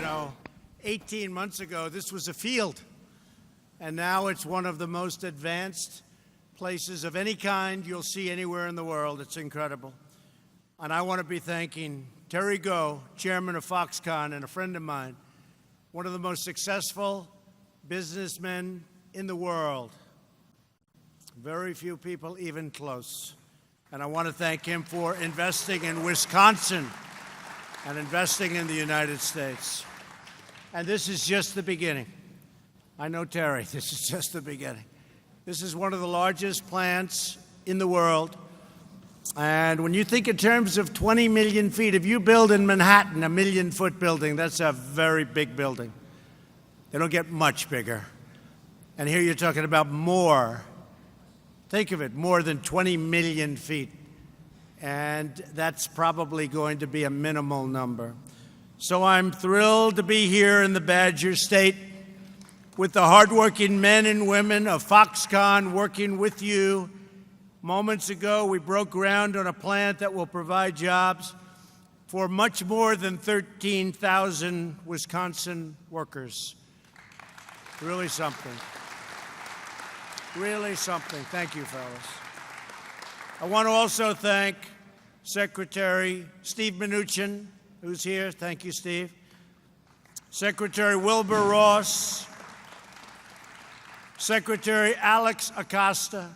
know, 18 months ago, this was a field. And now it's one of the most advanced places of any kind you'll see anywhere in the world. It's incredible. And I want to be thanking Terry Goh, chairman of Foxconn and a friend of mine, one of the most successful businessmen in the world. Very few people even close. And I want to thank him for investing in Wisconsin and investing in the United States. And this is just the beginning. I know Terry, this is just the beginning. This is one of the largest plants in the world. And when you think in terms of 20 million feet, if you build in Manhattan a 1 million-foot building, that's a very big building. They don't get much bigger. And here you're talking about more. Think of it, more than 20 million feet. And that's probably going to be a minimal number. So I'm thrilled to be here in the Badger State with the hardworking men and women of Foxconn working with you. Moments ago, we broke ground on a plant that will provide jobs for much more than 13,000 Wisconsin workers. Really something. Really something. Thank you, fellas. I want to also thank Secretary Steve Mnuchin, who's here. Thank you, Steve. Secretary Wilbur Ross. Secretary Alex Acosta.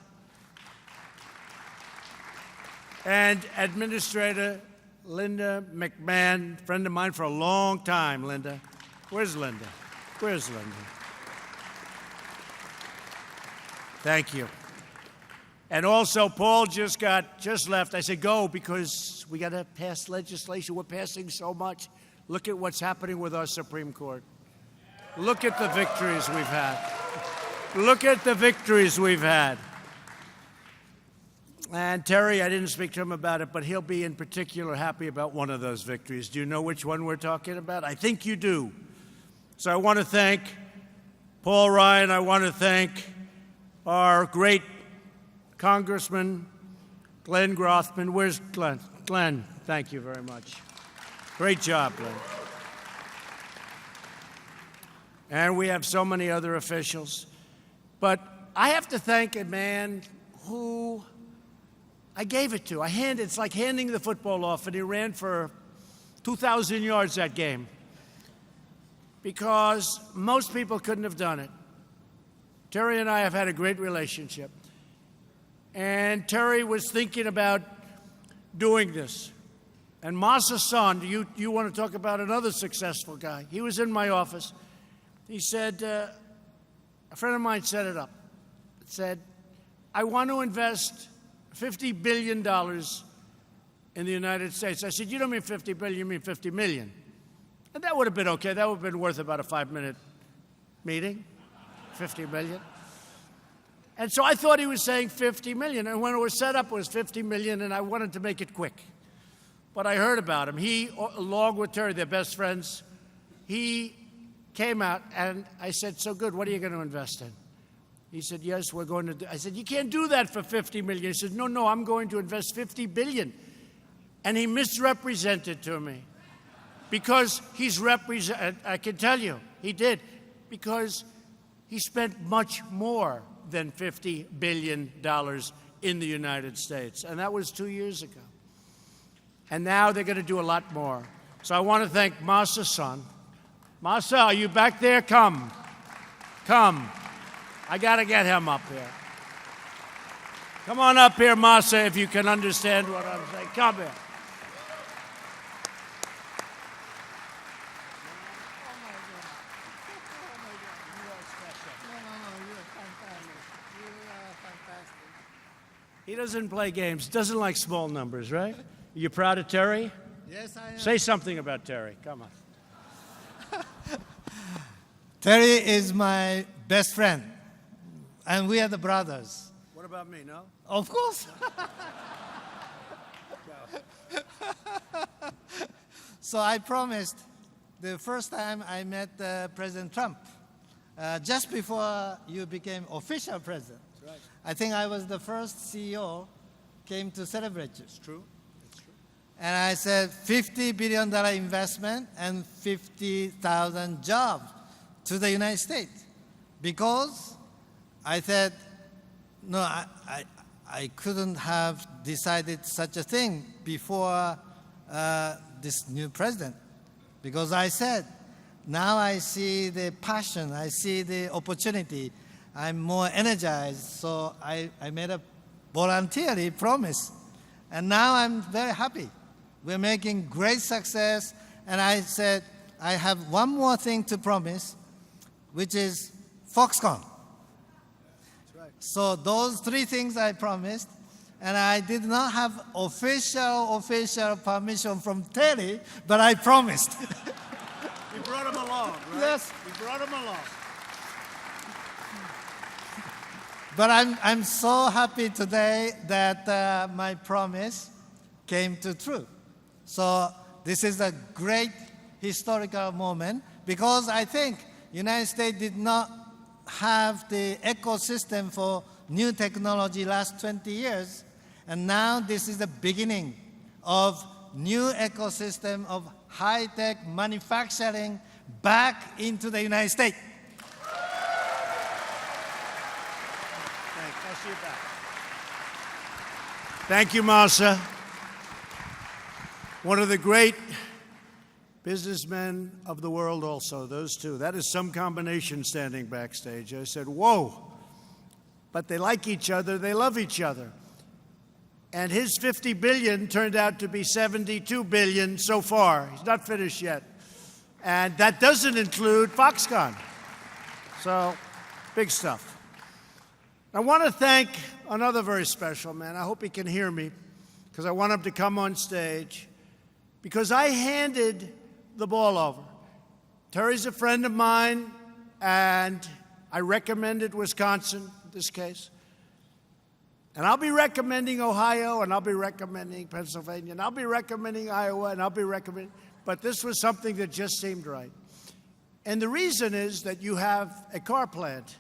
And Administrator Linda McMahon, friend of mine for a long time, Linda. Where's Linda? Where's Linda? Thank you. And also, Paul just left. I said, go, because we got to pass legislation. We're passing so much. Look at what's happening with our Supreme Court. Look at the victories we've had. Look at the victories we've had. And Terry, I didn't speak to him about it, but he'll be in particular happy about one of those victories. Do you know which one we're talking about? I think you do. So I want to thank Paul Ryan. I want to thank our great Congressman Glenn Grothman. Where's Glenn? Glenn, thank you very much. Great job, Glenn. And we have so many other officials. But I have to thank a man who I gave it to. It's like handing the football off, and he ran for 2,000 yards that game. Because most people couldn't have done it. Terry and I have had a great relationship. And Terry was thinking about doing this. And Masa Son, you want to talk about another successful guy. He was in my office. He said, a friend of mine set it up. It said, I want to invest $50 billion in the United States. I said, you don't mean 50 billion, you mean 50 million. And that would have been okay. That would have been worth about a 5-minute meeting, 50 million. And so I thought he was saying 50 million. And when it was set up, it was 50 million, and I wanted to make it quick. But I heard about him. He, along with Terry, they're best friends, he came out, and I said, so good, what are you going to invest in? He said, yes, we're going to do. I said, you can't do that for 50 million. He said, no, I'm going to invest 50 billion. And he misrepresented to me. Because I can tell you, he did. Because he spent much more than $50 billion in the United States. And that was 2 years ago. And now they're going to do a lot more. So I want to thank Masa Son. Masa, are you back there? Come. I got to get him up here. Come on up here, Masa, if you can understand what I'm saying. Come here. He doesn't play games, doesn't like small numbers, right? Are you proud of Terry? Yes, I am. Say something about Terry. Come on. Terry is my best friend, and we are the brothers. What about me, no? Of course. So I promised the first time I met President Trump, just before you became official president. That's right. I think I was the first CEO came to celebrate you. It's true. It's true. And I said $50 billion investment and 50,000 jobs to the United States. Because I said, no, I couldn't have decided such a thing before this new president. Because I said, now I see the passion, I see the opportunity, I'm more energized, so I made a voluntary promise. And now I'm very happy. We're making great success, and I said, I have one more thing to promise, which is Foxconn. That's right. So those three things I promised, and I did not have official permission from Terry, but I promised. You brought him along, right? Yes. You brought him along. But I'm so happy today that my promise came to true. So this is a great historical moment because I think United States did not have the ecosystem for new technology last 20 years, and now this is the beginning of new ecosystem of high-tech manufacturing back into the United States. Thanks. I'll see you back. Thank you, Masa. One of the great businessmen of the world also, those two. That is some combination standing backstage. I said, whoa. But they like each other, they love each other. And his 50 billion turned out to be 72 billion so far. He's not finished yet. And that doesn't include Foxconn. So, big stuff. I want to thank another very special man. I hope he can hear me, because I want him to come on stage. Because I handed the ball over. Terry's a friend of mine, and I recommended Wisconsin in this case. And I'll be recommending Ohio, and I'll be recommending Pennsylvania, and I'll be recommending Iowa, and I'll be recommending, but this was something that just seemed right. And the reason is that you have a car plant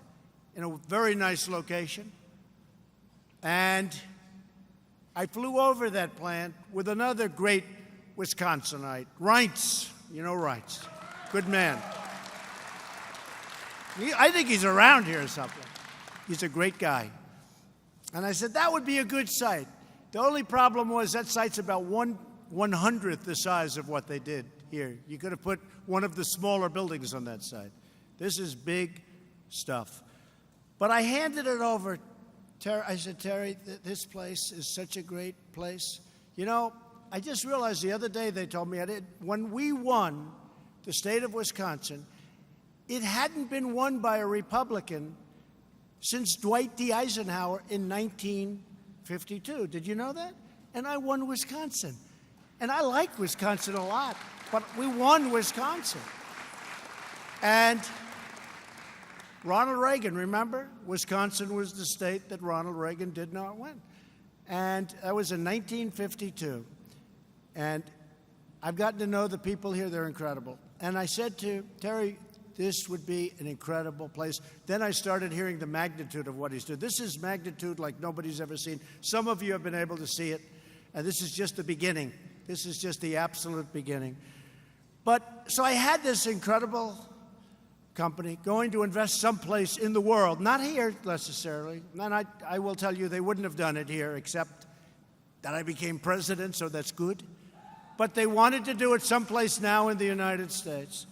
in a very nice location. And I flew over that plant with another great Wisconsinite, Reince. You know Reince. Good man. I think he's around here or something. He's a great guy. And I said, that would be a good site. The only problem was that site's about 1/100th the size of what they did here. You could have put one of the smaller buildings on that site. This is big stuff. But I handed it over. I said, Terry, this place is such a great place. You know, I just realized the other day they told me when we won the state of Wisconsin, it hadn't been won by a Republican since Dwight D. Eisenhower in 1952. Did you know that? And I won Wisconsin. And I like Wisconsin a lot, but we won Wisconsin. And Ronald Reagan, remember? Wisconsin was the state that Ronald Reagan did not win. And that was in 1952. And I've gotten to know the people here. They're incredible. And I said to Terry, this would be an incredible place. Then I started hearing the magnitude of what he's doing. This is magnitude like nobody's ever seen. Some of you have been able to see it. And this is just the beginning. This is just the absolute beginning. But so I had this incredible company going to invest someplace in the world, not here necessarily. And I will tell you, they wouldn't have done it here, except that I became president, so that's good. But they wanted to do it someplace now in the United States.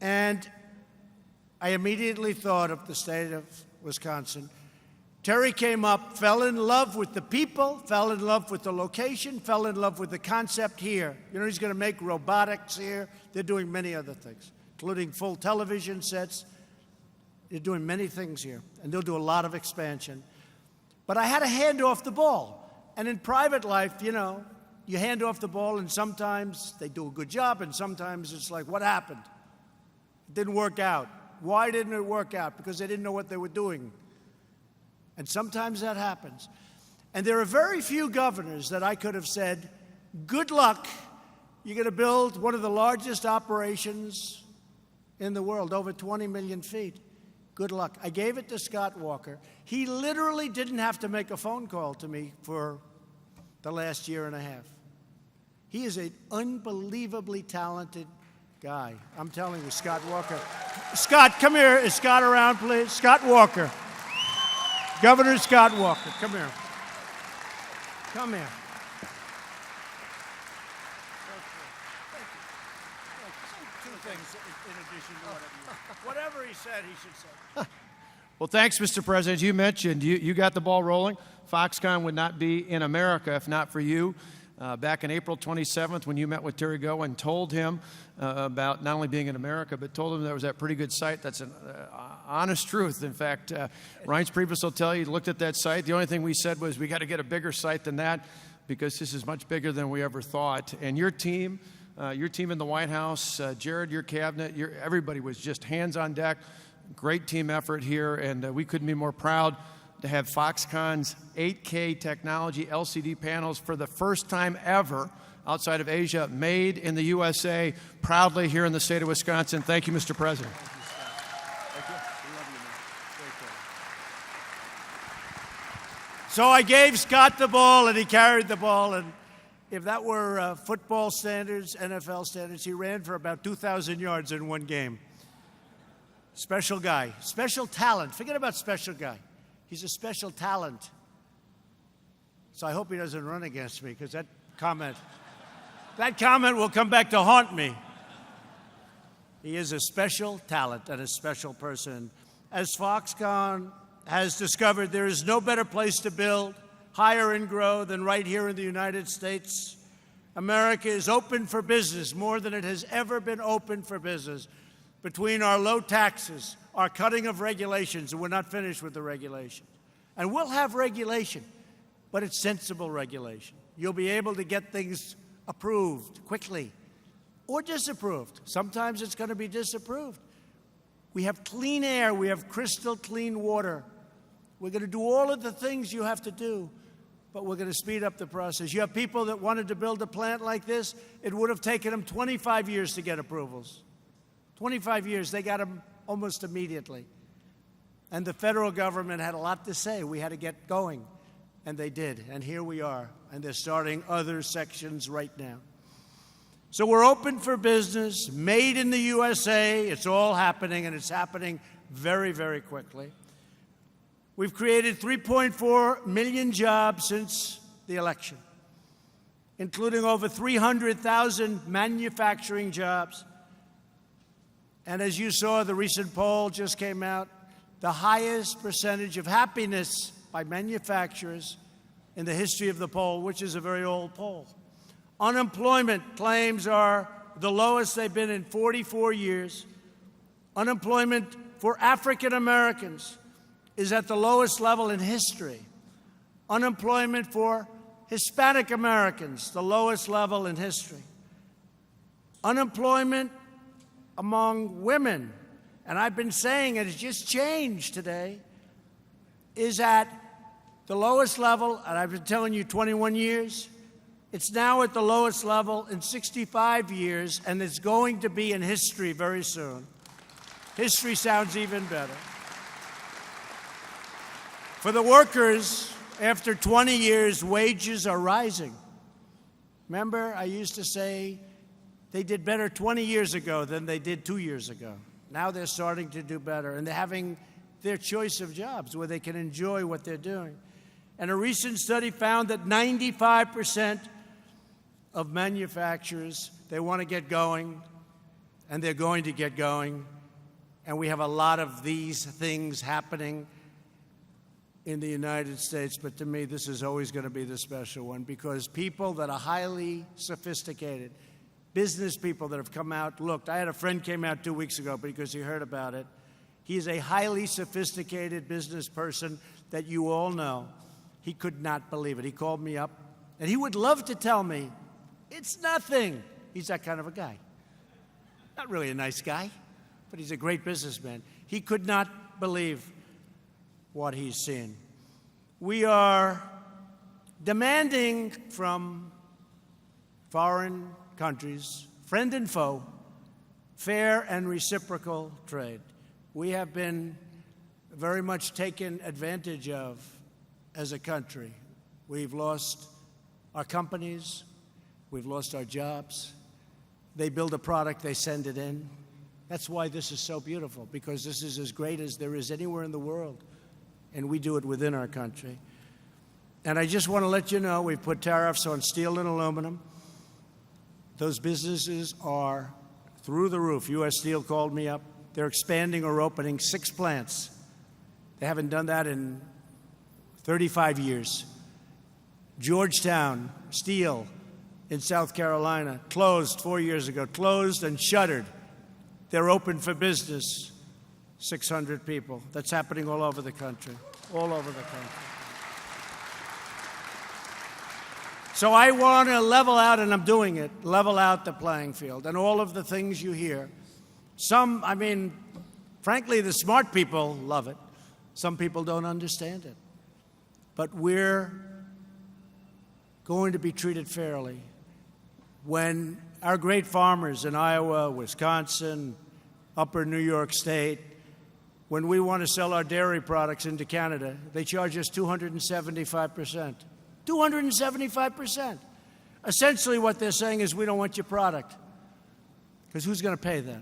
And I immediately thought of the state of Wisconsin. Terry came up, fell in love with the people, fell in love with the location, fell in love with the concept here. You know, he's going to make robotics here. They're doing many other things, including full television sets. They're doing many things here, and they'll do a lot of expansion. But I had to hand off the ball. And in private life, you know, you hand off the ball, and sometimes they do a good job, and sometimes it's like, what happened? It didn't work out. Why didn't it work out? Because they didn't know what they were doing. And sometimes that happens. And there are very few governors that I could have said, good luck, you're going to build one of the largest operations in the world, over 20 million feet. Good luck. I gave it to Scott Walker. He literally didn't have to make a phone call to me for the last year and a half. He is an unbelievably talented guy. I'm telling you, Scott Walker. Scott, come here. Is Scott around, please? Scott Walker. Governor Scott Walker, come here. Come here. Two things in addition to whatever he said, he should say. Well, thanks, Mr. President. You mentioned you got the ball rolling. Foxconn would not be in America if not for you. Back in April 27th, when you met with Terry Goh and told him about not only being in America, but told him there was that pretty good site. That's an honest truth. In fact, Reince Priebus will tell you, he looked at that site. The only thing we said was we got to get a bigger site than that because this is much bigger than we ever thought. And your team in the White House, Jared, your cabinet, everybody was just hands on deck. Great team effort here, and we couldn't be more proud to have Foxconn's 8K technology LCD panels for the first time ever outside of Asia, made in the USA, proudly here in the state of Wisconsin. Thank you, Mr. President. Thank you. We love you, man. Great. So I gave Scott the ball, and he carried the ball, and if that were football standards, NFL standards, he ran for about 2,000 yards in one game. Special guy, special talent. Forget about special guy. He's a special talent. So I hope he doesn't run against me, because that comment will come back to haunt me. He is a special talent and a special person. As Foxconn has discovered, there is no better place to build, hire, and grow than right here in the United States. America is open for business more than it has ever been open for business. Between our low taxes, our cutting of regulations, and we're not finished with the regulation. And we'll have regulation, but it's sensible regulation. You'll be able to get things approved quickly or disapproved. Sometimes it's going to be disapproved. We have clean air. We have crystal clean water. We're going to do all of the things you have to do, but we're going to speed up the process. You have people that wanted to build a plant like this. It would have taken them 25 years to get approvals. 25 years, they got them almost immediately. And the federal government had a lot to say. We had to get going, and they did. And here we are, and they're starting other sections right now. So we're open for business, made in the USA. It's all happening, and it's happening very, very quickly. We've created 3.4 million jobs since the election, including over 300,000 manufacturing jobs. And as you saw, the recent poll just came out, the highest percentage of happiness by manufacturers in the history of the poll, which is a very old poll. Unemployment claims are the lowest they've been in 44 years. Unemployment for African Americans is at the lowest level in history. Unemployment for Hispanic Americans, the lowest level in history. Unemployment among women, and I've been saying it, it's just changed today, is at the lowest level, and I've been telling you 21 years. It's now at the lowest level in 65 years, and it's going to be in history very soon. History sounds even better. For the workers, after 20 years, wages are rising. Remember, I used to say, they did better 20 years ago than they did 2 years ago. Now they're starting to do better, and they're having their choice of jobs where they can enjoy what they're doing. And a recent study found that 95% of manufacturers, they want to get going, and they're going to get going. And we have a lot of these things happening in the United States, but to me, this is always going to be the special one, because people that are highly sophisticated, business people that have come out, looked. I had a friend came out 2 weeks ago because he heard about it. He's a highly sophisticated business person that you all know. He could not believe it. He called me up, and he would love to tell me, it's nothing. He's that kind of a guy. Not really a nice guy, but he's a great businessman. He could not believe what he's seen. We are demanding from foreign countries, friend and foe, fair and reciprocal trade. We have been very much taken advantage of as a country. We've lost our companies. We've lost our jobs. They build a product, they send it in. That's why this is so beautiful, because this is as great as there is anywhere in the world, and we do it within our country. And I just want to let you know, we've put tariffs on steel and aluminum. Those businesses are through the roof. U.S. Steel called me up. They're expanding or opening 6 plants. They haven't done that in 35 years. Georgetown Steel in South Carolina closed 4 years ago, closed and shuttered. They're open for business. 600 people. That's happening all over the country, all over the country. So I want to level out, and I'm doing it, level out the playing field. And all of the things you hear, frankly, the smart people love it. Some people don't understand it. But we're going to be treated fairly. When our great farmers in Iowa, Wisconsin, Upper New York State, when we want to sell our dairy products into Canada, they charge us 275%. 275%. Essentially what they're saying is, we don't want your product. Because who's going to pay that?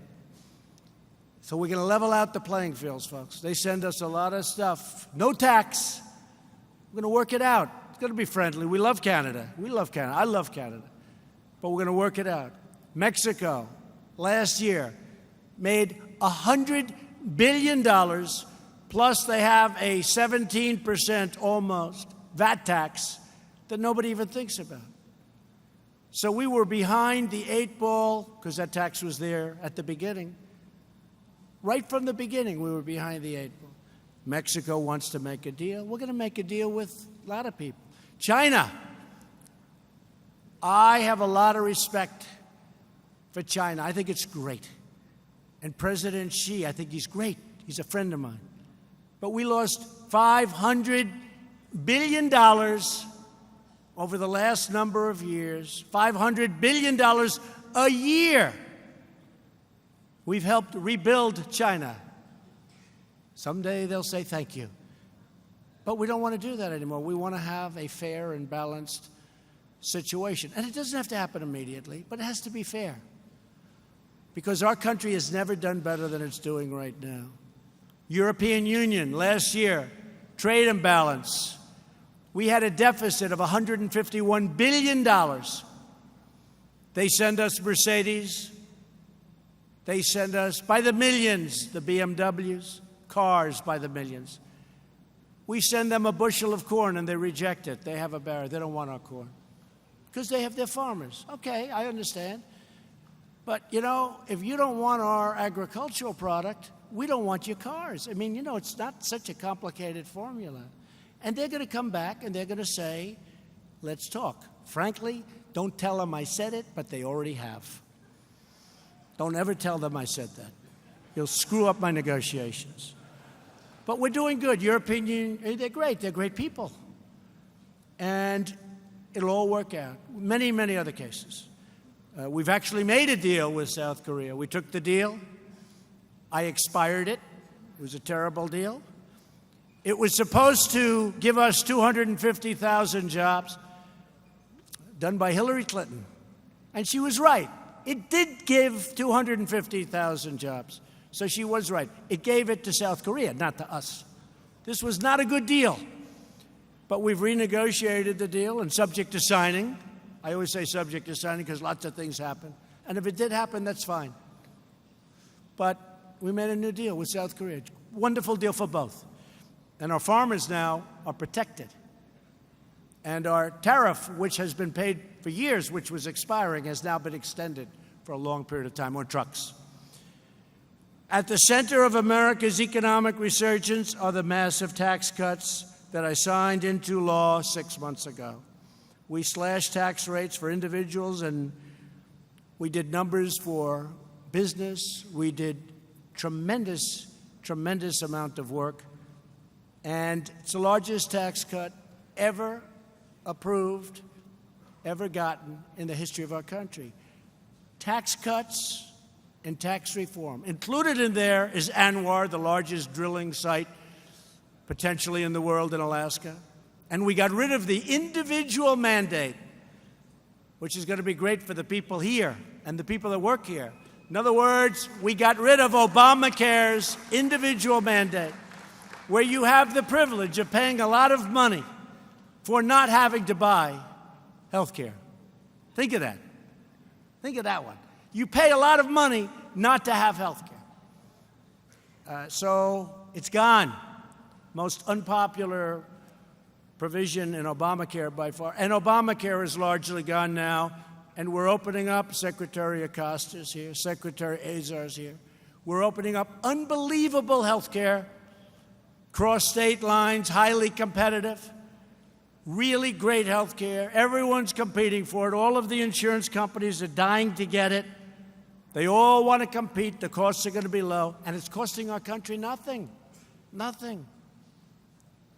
So we're going to level out the playing fields, folks. They send us a lot of stuff. No tax. We're going to work it out. It's going to be friendly. We love Canada. We love Canada. I love Canada. But we're going to work it out. Mexico, last year, made $100 billion, plus they have a 17% almost VAT tax that nobody even thinks about. So we were behind the 8 ball, because that tax was there at the beginning. Right from the beginning, we were behind the 8 ball. Mexico wants to make a deal. We're going to make a deal with a lot of people. China. I have a lot of respect for China. I think it's great. And President Xi, I think he's great. He's a friend of mine. But we lost $500 billion over the last number of years. $500 billion a year. We've helped rebuild China. Someday they'll say thank you. But we don't want to do that anymore. We want to have a fair and balanced situation. And it doesn't have to happen immediately, but it has to be fair. Because our country has never done better than it's doing right now. European Union, last year, trade imbalance. We had a deficit of $151 billion. They send us Mercedes. They send us, by the millions, the BMWs, cars by the millions. We send them a bushel of corn and they reject it. They have a barrier. They don't want our corn. Because they have their farmers. Okay, I understand. But, if you don't want our agricultural product, we don't want your cars. It's not such a complicated formula. And they're going to come back and they're going to say, let's talk. Frankly, don't tell them I said it, but they already have. Don't ever tell them I said that. You'll screw up my negotiations. But we're doing good. European Union, they're great. They're great people. And it'll all work out. Many, many other cases. We've actually made a deal with South Korea. We took the deal. I expired it. It was a terrible deal. It was supposed to give us 250,000 jobs, done by Hillary Clinton. And she was right. It did give 250,000 jobs. So she was right. It gave it to South Korea, not to us. This was not a good deal. But we've renegotiated the deal, and subject to signing. I always say subject to signing because lots of things happen. And if it did happen, that's fine. But we made a new deal with South Korea. Wonderful deal for both. And our farmers now are protected. And our tariff, which has been paid for years, which was expiring, has now been extended for a long period of time on trucks. At the center of America's economic resurgence are the massive tax cuts that I signed into law 6 months ago. We slashed tax rates for individuals, and we did numbers for business. We did tremendous amount of work. And it's the largest tax cut ever approved, ever gotten in the history of our country. Tax cuts and tax reform. Included in there is Anwar, the largest drilling site potentially in the world in Alaska. And we got rid of the individual mandate, which is going to be great for the people here and the people that work here. In other words, we got rid of Obamacare's individual mandate, where you have the privilege of paying a lot of money for not having to buy health care. Think of that. Think of that one. You pay a lot of money not to have health care. So it's gone. Most unpopular provision in Obamacare by far. And Obamacare is largely gone now. And we're opening up, Secretary Acosta's here, Secretary Azar's here. We're opening up unbelievable health care, cross state lines, highly competitive, really great health care. Everyone's competing for it. All of the insurance companies are dying to get it. They all want to compete. The costs are going to be low. And it's costing our country nothing. Nothing.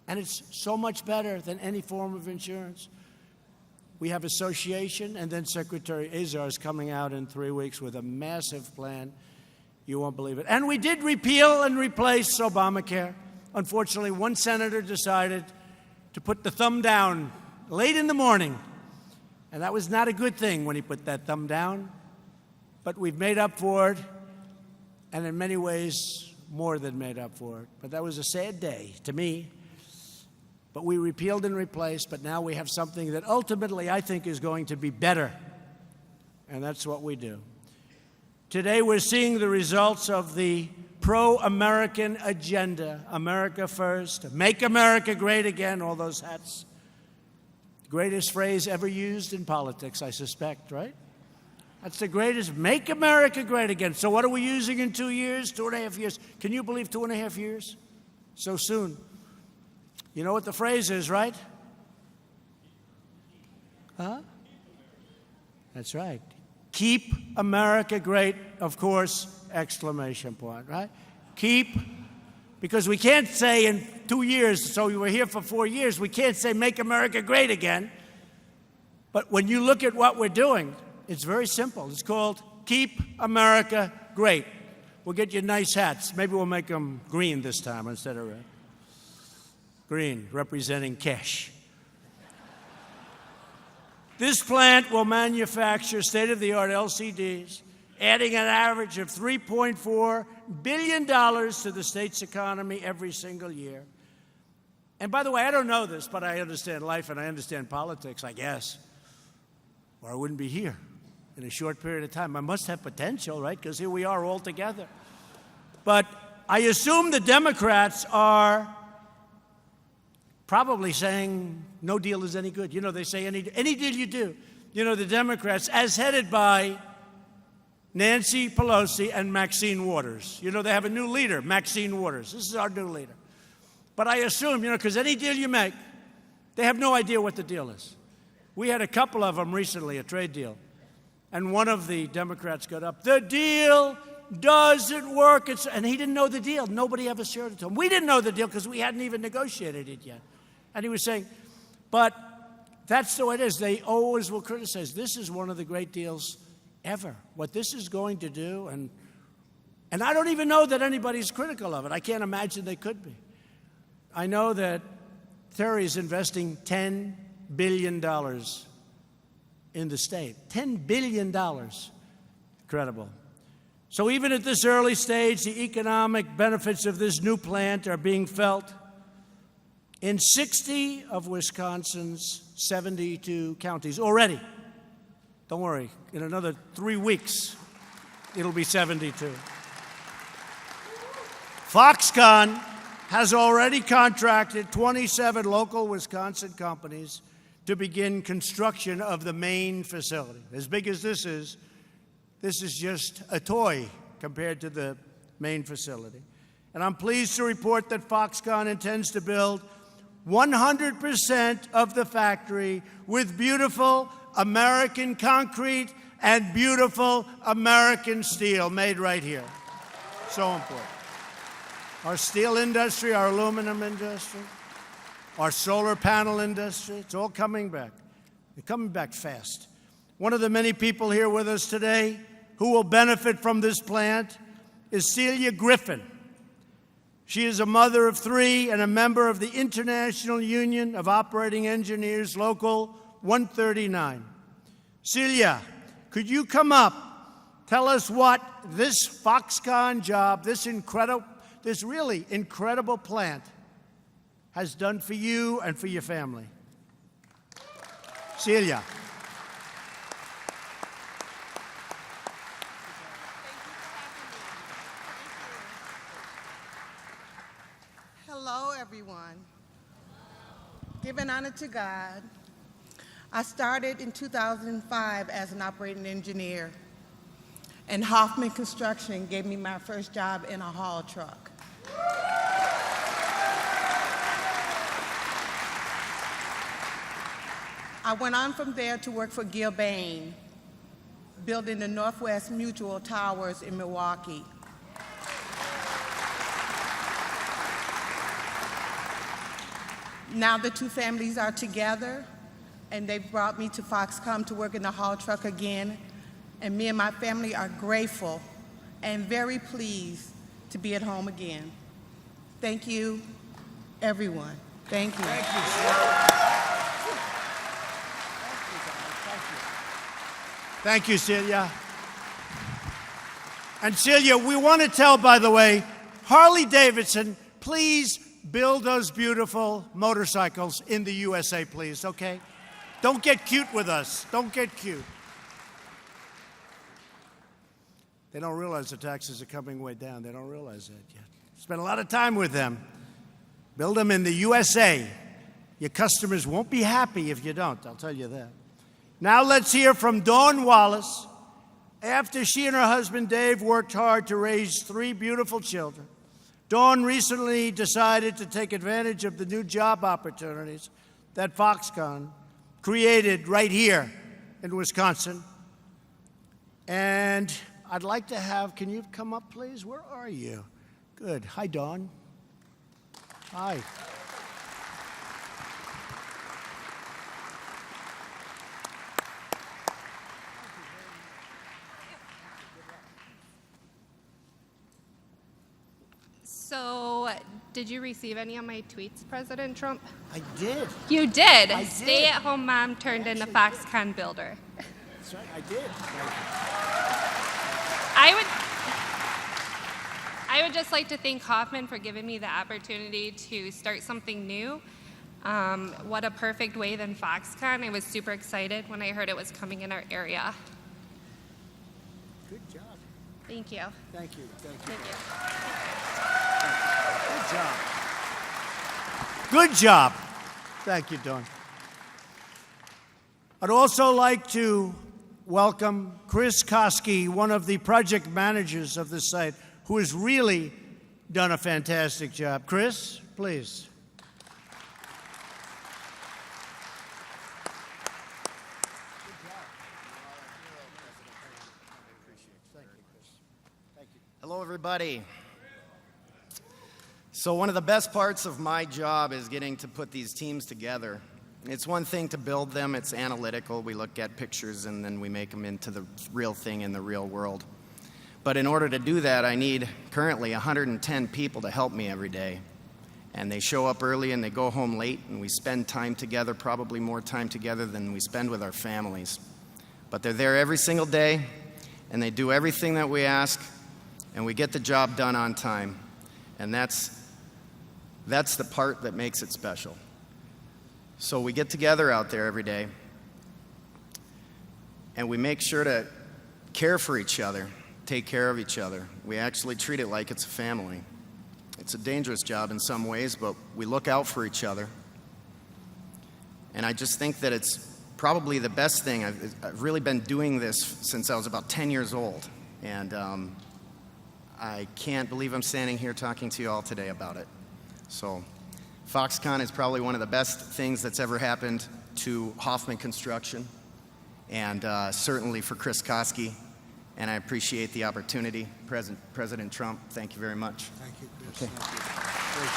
And it's so much better than any form of insurance. We have association, and then Secretary Azar is coming out in 3 weeks with a massive plan. You won't believe it. And we did repeal and replace Obamacare. Unfortunately, one senator decided to put the thumb down late in the morning. And that was not a good thing when he put that thumb down. But we've made up for it, and in many ways, more than made up for it. But that was a sad day to me. But we repealed and replaced, but now we have something that ultimately I think is going to be better. And that's what we do. Today we're seeing the results of the pro-American agenda. America first, make America great again, all those hats. Greatest phrase ever used in politics, I suspect, right? That's the greatest, make America great again. So what are we using in 2 years, 2.5 years? Can you believe 2.5 years? So soon. You know what the phrase is, right? Huh? That's right. Keep America great, of course, exclamation point, right? Keep, because we can't say in 2 years, so we were here for 4 years, we can't say make America great again. But when you look at what we're doing, it's very simple. It's called Keep America Great. We'll get you nice hats. Maybe we'll make them green this time instead of red. Green, representing cash. This plant will manufacture state-of-the-art LCDs, adding an average of $3.4 billion to the state's economy every single year. And by the way, I don't know this, but I understand life and I understand politics, I guess, or I wouldn't be here in a short period of time. I must have potential, right? Because here we are all together. But I assume the Democrats are probably saying no deal is any good. You know, they say any deal you do. You know, the Democrats, as headed by Nancy Pelosi and Maxine Waters. You know, they have a new leader, Maxine Waters. This is our new leader. But I assume, you know, because any deal you make, they have no idea what the deal is. We had a couple of them recently, a trade deal. And one of the Democrats got up, the deal doesn't work. And he didn't know the deal. Nobody ever shared it to him. We didn't know the deal because we hadn't even negotiated it yet. And he was saying, but that's the way it is. They always will criticize. This is one of the great deals ever. What this is going to do, and I don't even know that anybody's critical of it. I can't imagine they could be. I know that Terry is investing $10 billion in the state. $10 billion. Incredible. So even at this early stage, the economic benefits of this new plant are being felt in 60 of Wisconsin's 72 counties already. Don't worry, in another 3 weeks, it'll be 72. Foxconn has already contracted 27 local Wisconsin companies to begin construction of the main facility. As big as this is just a toy compared to the main facility. And I'm pleased to report that Foxconn intends to build 100% of the factory with beautiful American concrete and beautiful American steel made right here. So important. Our steel industry, our aluminum industry, our solar panel industry, it's all coming back. They're coming back fast. One of the many people here with us today who will benefit from this plant is Celia Griffin. She is a mother of 3 and a member of the International Union of Operating Engineers, Local 139. Celia, could you come up? Tell us what this Foxconn job, this really incredible plant has done for you and for your family. Celia. Hello, everyone. Giving honor to God, I started in 2005 as an operating engineer, and Hoffman Construction gave me my first job in a haul truck. I went on from there to work for Gilbane, building the Northwest Mutual Towers in Milwaukee. Now the two families are together, and they've brought me to Foxconn to work in the haul truck again, and me and my family are grateful and very pleased to be at home again. Thank you, everyone. Thank you. Thank you, Celia. Thank you, Celia. And Celia, we want to tell, by the way, Harley-Davidson, please build those beautiful motorcycles in the USA, please, okay? Don't get cute with us. Don't get cute. They don't realize the taxes are coming way down. They don't realize that yet. Spend a lot of time with them. Build them in the USA. Your customers won't be happy if you don't, I'll tell you that. Now let's hear from Dawn Wallace. After she and her husband Dave worked hard to raise 3 beautiful children, Dawn recently decided to take advantage of the new job opportunities that Foxconn created right here in Wisconsin. And I'd like to have, can you come up, please? Where are you? Good. Hi, Dawn. Hi. So, did you receive any of my tweets, President Trump? I did. You did. I did. Stay-at-home mom turned into Foxconn builder. That's right, I did. I would just like to thank Hoffman for giving me the opportunity to start something new. What a perfect way than Foxconn. I was super excited when I heard it was coming in our area. Good job. Thank you. Thank you. Thank you. Thank you. Good job. Good job. Thank you, Dawn. I'd also like to welcome Chris Koski, one of the project managers of this site, who has really done a fantastic job. Chris, please. Hello, everybody. So one of the best parts of my job is getting to put these teams together. It's one thing to build them. It's analytical. We look at pictures and then we make them into the real thing in the real world. But in order to do that, I need currently 110 people to help me every day. And they show up early and they go home late, and we spend time together, probably more time together than we spend with our families. But they're there every single day, and they do everything that we ask, and we get the job done on time. And that's the part that makes it special. So we get together out there every day, and we make sure to care for each other, take care of each other. We actually treat it like it's a family. It's a dangerous job in some ways, but we look out for each other. And I just think that it's probably the best thing. I've really been doing this since I was about 10 years old. And I can't believe I'm standing here talking to you all today about it. So Foxconn is probably one of the best things that's ever happened to Hoffman Construction, and certainly for Chris Koski. And I appreciate the opportunity. President Trump, thank you very much. Thank you, Chris. Okay. Thank you. Great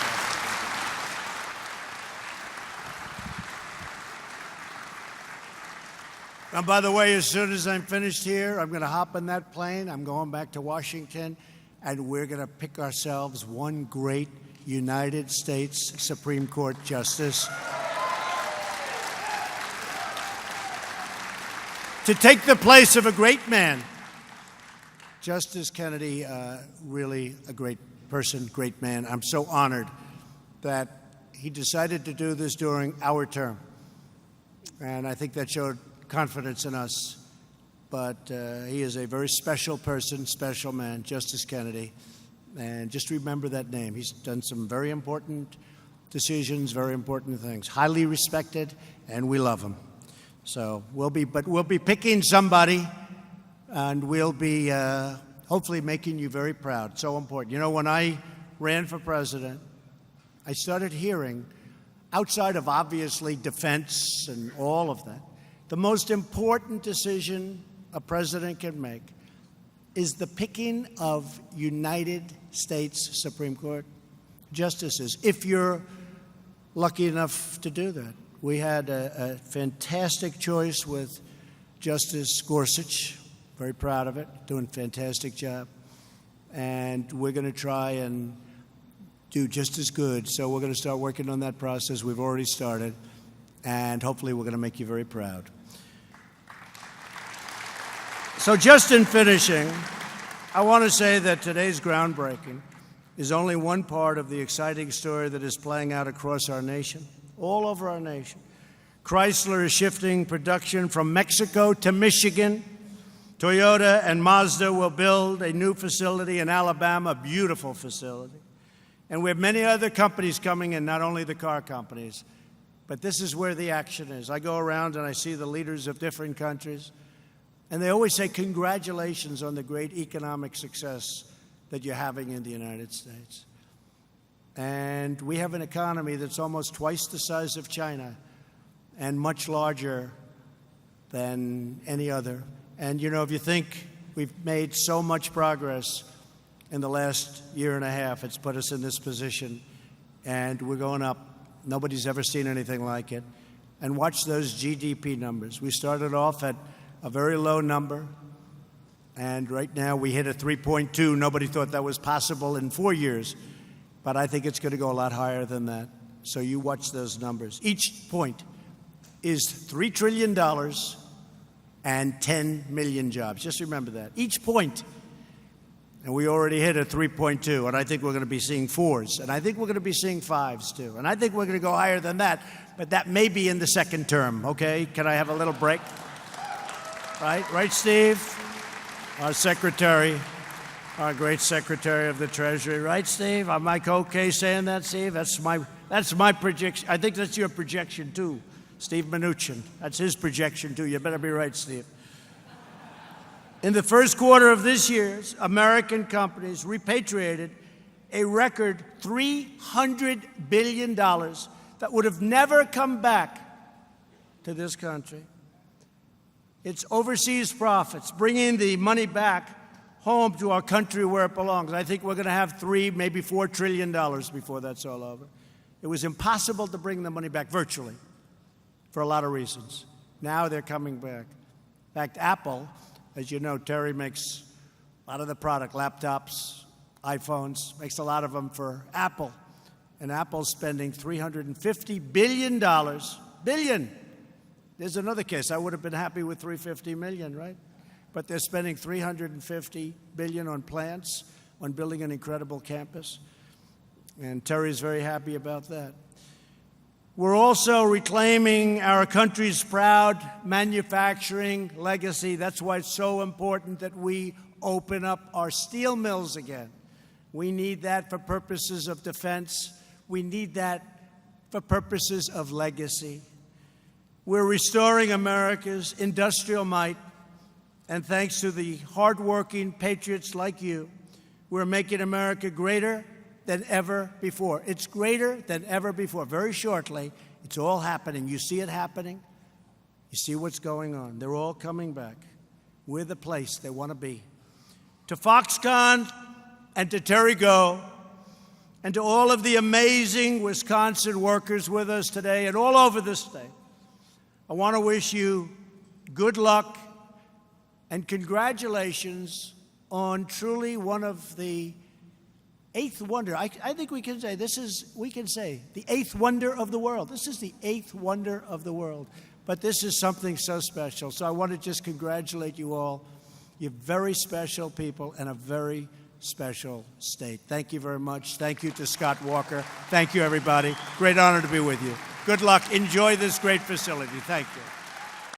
job. And by the way, as soon as I'm finished here, I'm going to hop on that plane. I'm going back to Washington, and we're going to pick ourselves one great United States Supreme Court justice to take the place of a great man. Justice Kennedy, really a great person, great man. I'm so honored that he decided to do this during our term. And I think that showed confidence in us. But he is a very special person, special man, Justice Kennedy. And just remember that name. He's done some very important decisions, very important things. Highly respected, and we love him. So we'll be picking somebody, and we'll be hopefully making you very proud. So important. You know, when I ran for president, I started hearing, outside of obviously defense and all of that, the most important decision a president can make is the picking of United States Supreme Court justices, if you're lucky enough to do that. We had a fantastic choice with Justice Gorsuch. Very proud of it, doing a fantastic job. And we're going to try and do just as good. So we're going to start working on that process. We've already started. And hopefully we're going to make you very proud. So just in finishing, I want to say that today's groundbreaking is only one part of the exciting story that is playing out across our nation, all over our nation. Chrysler is shifting production from Mexico to Michigan. Toyota and Mazda will build a new facility in Alabama, a beautiful facility. And we have many other companies coming in, not only the car companies. But this is where the action is. I go around and I see the leaders of different countries, and they always say, congratulations on the great economic success that you're having in the United States. And we have an economy that's almost twice the size of China and much larger than any other. And, you know, if you think we've made so much progress in the last year and a half, it's put us in this position, and we're going up. Nobody's ever seen anything like it. And watch those GDP numbers. We started off at a very low number, and right now we hit a 3.2. Nobody thought that was possible in 4 years, but I think it's going to go a lot higher than that. So you watch those numbers. Each point is $3 trillion and 10 million jobs. Just remember that. Each point. And we already hit a 3.2, and I think we're going to be seeing 4s, and I think we're going to be seeing 5s, too. And I think we're going to go higher than that, but that may be in the second term, okay? Can I have a little break? Right, Steve? Our secretary, our great secretary of the Treasury. Right, Steve? Am I okay saying that, Steve? That's my projection. I think that's your projection, too, Steve Mnuchin. That's his projection, too. You better be right, Steve. In the first quarter of this year, American companies repatriated a record $300 billion that would have never come back to this country. It's overseas profits, bringing the money back home to our country where it belongs. I think we're going to have $3, maybe $4 trillion before that's all over. It was impossible to bring the money back virtually for a lot of reasons. Now they're coming back. In fact, Apple, as you know, Terry makes a lot of the product, laptops, iPhones, makes a lot of them for Apple. And Apple's spending $350 billion. Billion. There's another case. I would have been happy with $350 million, right? But they're spending $350 billion on plants, on building an incredible campus. And Terry's very happy about that. We're also reclaiming our country's proud manufacturing legacy. That's why it's so important that we open up our steel mills again. We need that for purposes of defense. We need that for purposes of legacy. We're restoring America's industrial might, and thanks to the hardworking patriots like you, we're making America greater than ever before. It's greater than ever before. Very shortly, it's all happening. You see it happening. You see what's going on. They're all coming back. We're the place they want to be. To Foxconn and to Terry Go and to all of the amazing Wisconsin workers with us today and all over the state, I want to wish you good luck and congratulations on truly one of the eighth wonder. I think we can say the eighth wonder of the world. This is the eighth wonder of the world. but this is something so special. So I want to just congratulate you all. You're very special people and a very special state. Thank you very much. Thank you to Scott Walker. Thank you, everybody. Great honor to be with you. Good luck. Enjoy this great facility. Thank you.